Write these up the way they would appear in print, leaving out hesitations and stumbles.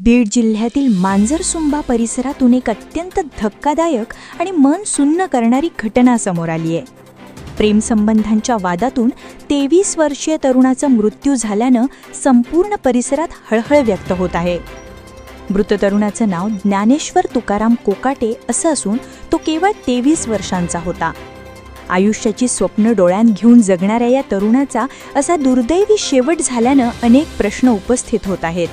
बीड जिल्ह्यातील मांजरसुंबा परिसरातून एक अत्यंत धक्कादायक आणि मन सुन्न करणारी घटना समोर आली आहे. प्रेमसंबंधांच्या वादातून 23 वर्षीय तरुणाचा मृत्यू झाल्यानं संपूर्ण परिसरात हळहळ व्यक्त होत आहे. मृत तरुणाचं नाव ज्ञानेश्वर तुकाराम कोकाटे असं असून तो केवळ 23 वर्षांचा होता. आयुष्याची स्वप्न डोळ्यात घेऊन जगणाऱ्या या तरुणाचा असा दुर्दैवी शेवट झाल्यानं अनेक प्रश्न उपस्थित होत आहेत.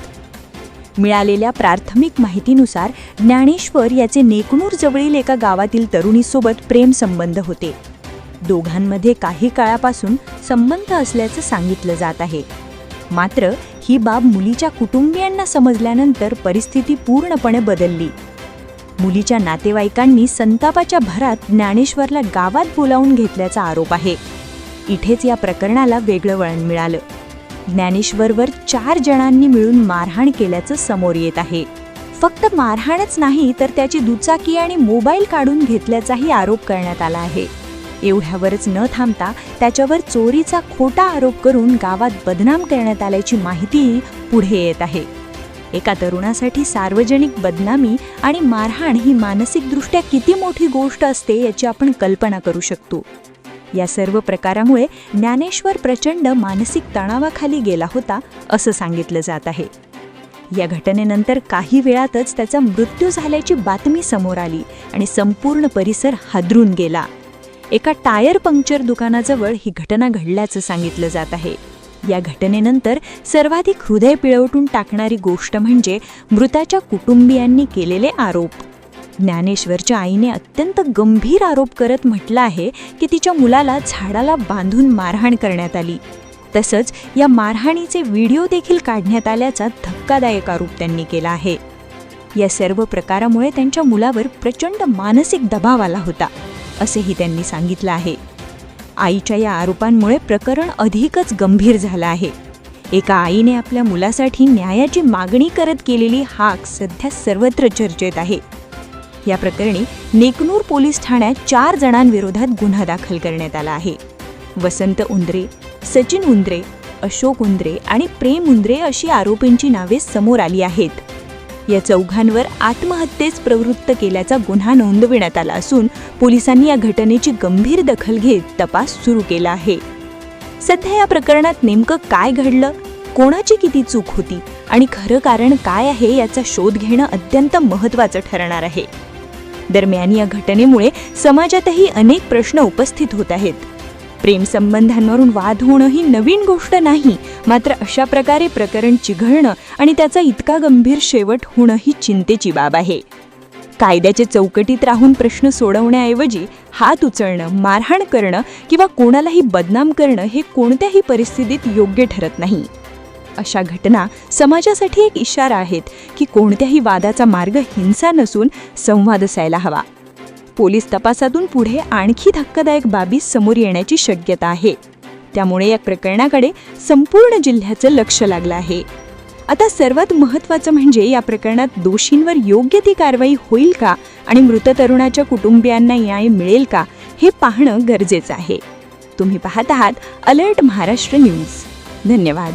मिळालेल्या प्राथमिक माहितीनुसार ज्ञानेश्वर याचे नेकनूर जवळील एका गावातील तरुणीसोबत प्रेमसंबंध होते. दोघांमध्ये काही काळापासून संबंध असल्याचं सांगितलं जात आहे. मात्र ही बाब मुलीच्या कुटुंबियांना समजल्यानंतर परिस्थिती पूर्णपणे बदलली. मुलीच्या नातेवाईकांनी संतापाच्या भरात ज्ञानेश्वरला गावात बोलावून घेतल्याचा आरोप आहे. इथेच या प्रकरणाला वेगळं वळण मिळालं. ज्ञानेश्वरवर 4 जणांनी मिळून मारहाण केल्याचं समोर येत आहे. फक्त मारहाणच नाही तर त्याची दुचाकी आणि मोबाईल काढून घेतल्याचाही आरोप करण्यात आला आहे. एवढ्यावरच न थांबता त्याच्यावर चोरीचा खोटा आरोप करून गावात बदनाम करण्यात आल्याची माहितीही पुढे येत आहे. एका तरुणासाठी सार्वजनिक बदनामी आणि मारहाण ही मानसिकदृष्ट्या किती मोठी गोष्ट असते याची आपण कल्पना करू शकतो. या सर्व प्रकारामुळे ज्ञानेश्वर प्रचंड मानसिक तणावाखाली गेला होता असं सांगितलं जात आहे. या घटनेनंतर काही वेळातच त्याचा मृत्यू झाल्याची बातमी समोर आली आणि संपूर्ण परिसर हादरून गेला. एका टायर पंक्चर दुकानाजवळ ही घटना घडल्याचं सांगितलं जात आहे. या घटनेनंतर सर्वाधिक हृदय पिळवटून टाकणारी गोष्ट म्हणजे मृताच्या कुटुंबियांनी केलेले आरोप. ज्ञानेश्वरच्या आईने अत्यंत गंभीर आरोप करत म्हटलं आहे की तिच्या मुलाला झाडाला बांधून मारहाण करण्यात आली. तसंच या मारहाणीचे व्हिडिओ देखील काढण्यात आल्याचा धक्कादायक आरोप त्यांनी केला आहे. या सर्व प्रकारामुळे त्यांच्या मुलावर प्रचंड मानसिक दबाव आला होता असेही त्यांनी सांगितलं आहे. आईच्या या आरोपांमुळे प्रकरण अधिकच गंभीर झालं आहे. एका आईने आपल्या मुलासाठी न्यायाची मागणी करत केलेली हाक सध्या सर्वत्र चर्चेत आहे. या प्रकरणी नेकनूर पोलीस ठाण्यात 4 जणांविरोधात गुन्हा दाखल करण्यात आला आहे. वसंत उंद्रे, सचिन उंद्रे, अशोक उंद्रे आणि प्रेम उंद्रे अशी आरोपींची नावे समोर आली आहेत. या 4घांवर आत्महत्येस प्रवृत्त केल्याचा गुन्हा नोंदविण्यात आला असून पोलिसांनी या घटनेची गंभीर दखल घेत तपास सुरू केला आहे. सध्या या प्रकरणात नेमकं काय घडलं, कोणाची किती चूक होती आणि खरं कारण काय आहे याचा शोध घेणं अत्यंत महत्त्वाचं ठरणार आहे. दरम्यान या घटनेमुळे समाजातही अनेक प्रश्न उपस्थित होत आहेत. प्रेमसंबंधांवरून वाद होणं ही नवीन गोष्ट नाही, मात्र अशा प्रकारे प्रकरण चिघळणं आणि त्याचा इतका गंभीर शेवट होणं ही चिंतेची बाब आहे. कायद्याच्या चौकटीत राहून प्रश्न सोडवण्याऐवजी हात उचलणं, मारहाण करणं किंवा कोणालाही बदनाम करणं हे कोणत्याही परिस्थितीत योग्य ठरत नाही. अशा घटना समाजासाठी एक इशारा आहेत की कोणत्याही वादाचा मार्ग हिंसा नसून संवाद असायला हवा. पोलीस तपासातून पुढे आणखी धक्कादायक बाबी समोर येण्याची शक्यता आहे. त्यामुळे या प्रकरणाकडे संपूर्ण जिल्ह्याचं लक्ष लागलं आहे. आता सर्वात महत्त्वाचं म्हणजे या प्रकरणात दोषींवर योग्य ती कारवाई होईल का आणि मृत तरुणाच्या कुटुंबियांना न्याय मिळेल का हे पाहणं गरजेचं आहे. तुम्ही पाहत आहात अलर्ट महाराष्ट्र न्यूज. धन्यवाद.